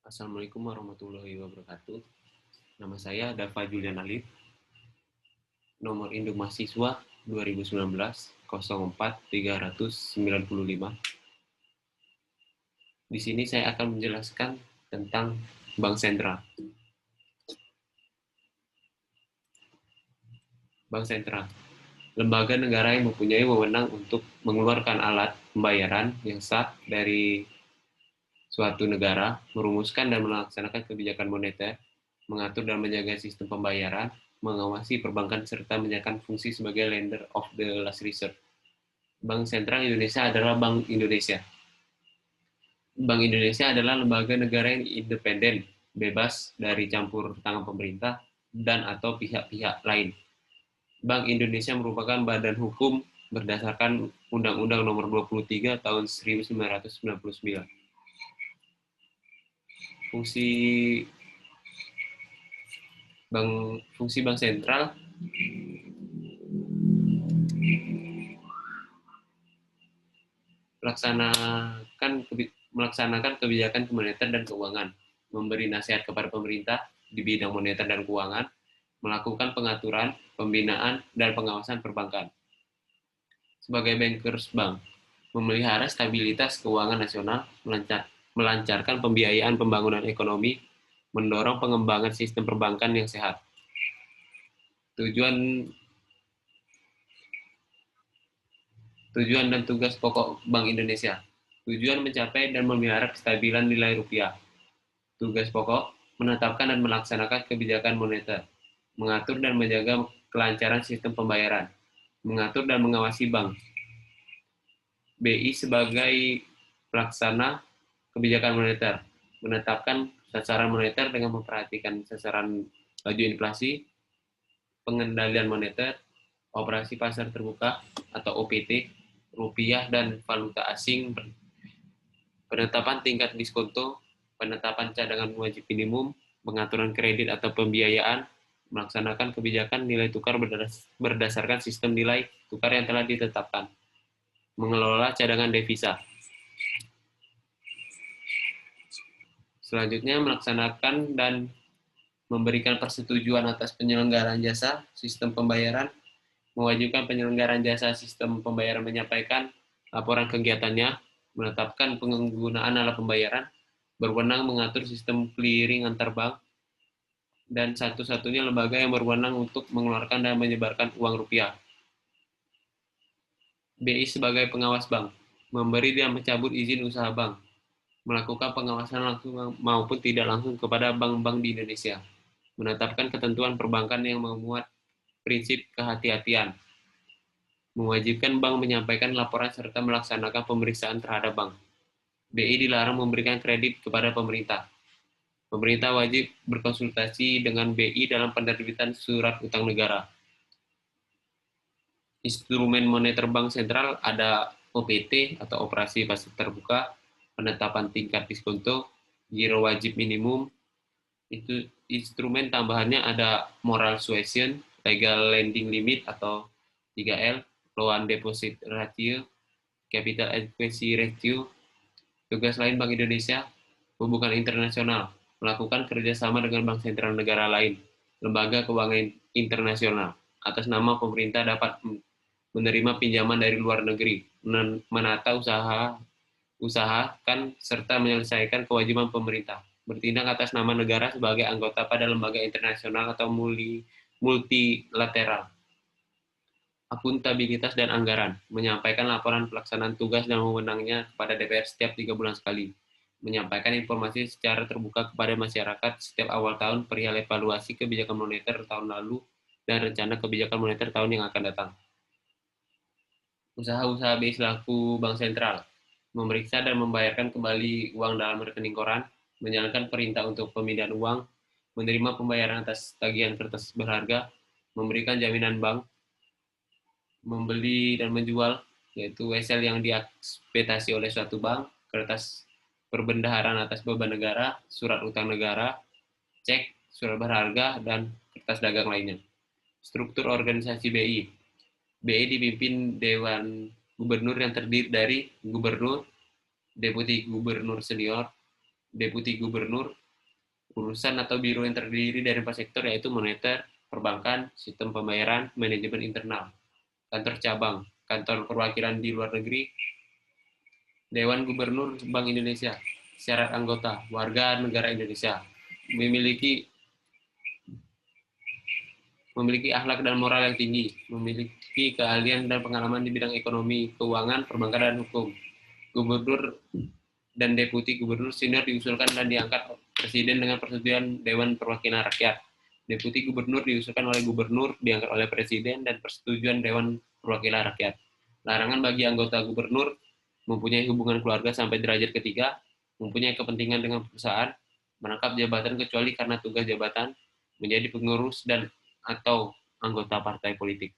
Assalamualaikum warahmatullahi wabarakatuh. Nama saya Dava Julian Alif, nomor induk mahasiswa 2019 04 395. Di sini saya akan menjelaskan tentang Bank Sentral. Bank Sentral, lembaga negara yang mempunyai wewenang untuk mengeluarkan alat pembayaran yang sah dari suatu negara, merumuskan dan melaksanakan kebijakan moneter, mengatur dan menjaga sistem pembayaran, mengawasi perbankan, serta menjalankan fungsi sebagai lender of the last resort. Bank Sentral Indonesia adalah Bank Indonesia. Bank Indonesia adalah lembaga negara yang independen, bebas dari campur tangan pemerintah dan atau pihak-pihak lain. Bank Indonesia merupakan badan hukum berdasarkan Undang-Undang Nomor 23 Tahun 1999. Fungsi Bank Sentral melaksanakan kebijakan moneter dan keuangan, memberi nasihat kepada pemerintah di bidang moneter dan keuangan, melakukan pengaturan, pembinaan, dan pengawasan perbankan. Sebagai bankers bank, memelihara stabilitas keuangan nasional, melancarkan pembiayaan pembangunan ekonomi, mendorong pengembangan sistem perbankan yang sehat. Tujuan dan tugas pokok Bank Indonesia. Tujuan mencapai dan memelihara kestabilan nilai rupiah. Tugas pokok, menetapkan dan melaksanakan kebijakan moneter, mengatur dan menjaga kelancaran sistem pembayaran, mengatur dan mengawasi bank. BI sebagai pelaksana kebijakan moneter, menetapkan sasaran moneter dengan memperhatikan sasaran laju inflasi, pengendalian moneter, operasi pasar terbuka atau OPT, rupiah dan valuta asing, penetapan tingkat diskonto, penetapan cadangan wajib minimum, pengaturan kredit atau pembiayaan, melaksanakan kebijakan nilai tukar berdasarkan sistem nilai tukar yang telah ditetapkan, mengelola cadangan devisa. Selanjutnya, melaksanakan dan memberikan persetujuan atas penyelenggaraan jasa sistem pembayaran, mewajibkan penyelenggaraan jasa sistem pembayaran menyampaikan laporan kegiatannya, menetapkan penggunaan alat pembayaran, berwenang mengatur sistem clearing antar bank, dan satu-satunya lembaga yang berwenang untuk mengeluarkan dan menyebarkan uang rupiah. BI sebagai pengawas bank, memberi dan mencabut izin usaha bank, melakukan pengawasan langsung maupun tidak langsung kepada bank-bank di Indonesia, menetapkan ketentuan perbankan yang memuat prinsip kehati-hatian, mewajibkan bank menyampaikan laporan serta melaksanakan pemeriksaan terhadap bank. BI dilarang memberikan kredit kepada pemerintah. Pemerintah wajib berkonsultasi dengan BI dalam penerbitan surat utang negara. Instrumen moneter bank sentral ada OPT atau operasi pasar terbuka, penetapan tingkat diskonto, giro wajib minimum. Itu instrumen tambahannya ada moral suasion, legal lending limit atau 3L, loan deposit ratio, capital adequacy ratio. Tugas lain Bank Indonesia, hubungan internasional, melakukan kerjasama dengan bank sentral negara lain, lembaga keuangan internasional. Atas nama pemerintah dapat menerima pinjaman dari luar negeri, menata usahakan serta menyelesaikan kewajiban pemerintah, bertindak atas nama negara sebagai anggota pada lembaga internasional atau multilateral. Akuntabilitas dan anggaran, menyampaikan laporan pelaksanaan tugas dan wewenangnya kepada DPR setiap 3 bulan sekali, menyampaikan informasi secara terbuka kepada masyarakat setiap awal tahun perihal evaluasi kebijakan moneter tahun lalu dan rencana kebijakan moneter tahun yang akan datang. Usaha-usaha BI selaku bank sentral, memeriksa dan membayarkan kembali uang dalam rekening koran, menjalankan perintah untuk pemindahan uang, menerima pembayaran atas tagihan kertas berharga, memberikan jaminan bank, membeli dan menjual, yaitu wesel yang diekspektasi oleh suatu bank, kertas perbendaharaan atas beban negara, surat utang negara, cek, surat berharga, dan kertas dagang lainnya. Struktur organisasi BI. BI dipimpin Dewan Gubernur yang terdiri dari Gubernur, Deputi Gubernur Senior, Deputi Gubernur, urusan atau biro yang terdiri dari 4 sektor yaitu moneter, perbankan, sistem pembayaran, manajemen internal. Kantor cabang, kantor perwakilan di luar negeri, Dewan Gubernur Bank Indonesia. Syarat anggota, warga negara Indonesia. Memiliki akhlak dan moral yang tinggi, memiliki keahlian dan pengalaman di bidang ekonomi, keuangan, perbankan, dan hukum. Gubernur dan Deputi Gubernur Senior diusulkan dan diangkat Presiden dengan persetujuan Dewan Perwakilan Rakyat. Deputi Gubernur diusulkan oleh Gubernur, diangkat oleh Presiden, dan persetujuan Dewan Perwakilan Rakyat. Larangan bagi anggota Gubernur mempunyai hubungan keluarga sampai derajat ketiga, mempunyai kepentingan dengan perusahaan, merangkap jabatan kecuali karena tugas jabatan, menjadi pengurus dan atau anggota partai politik.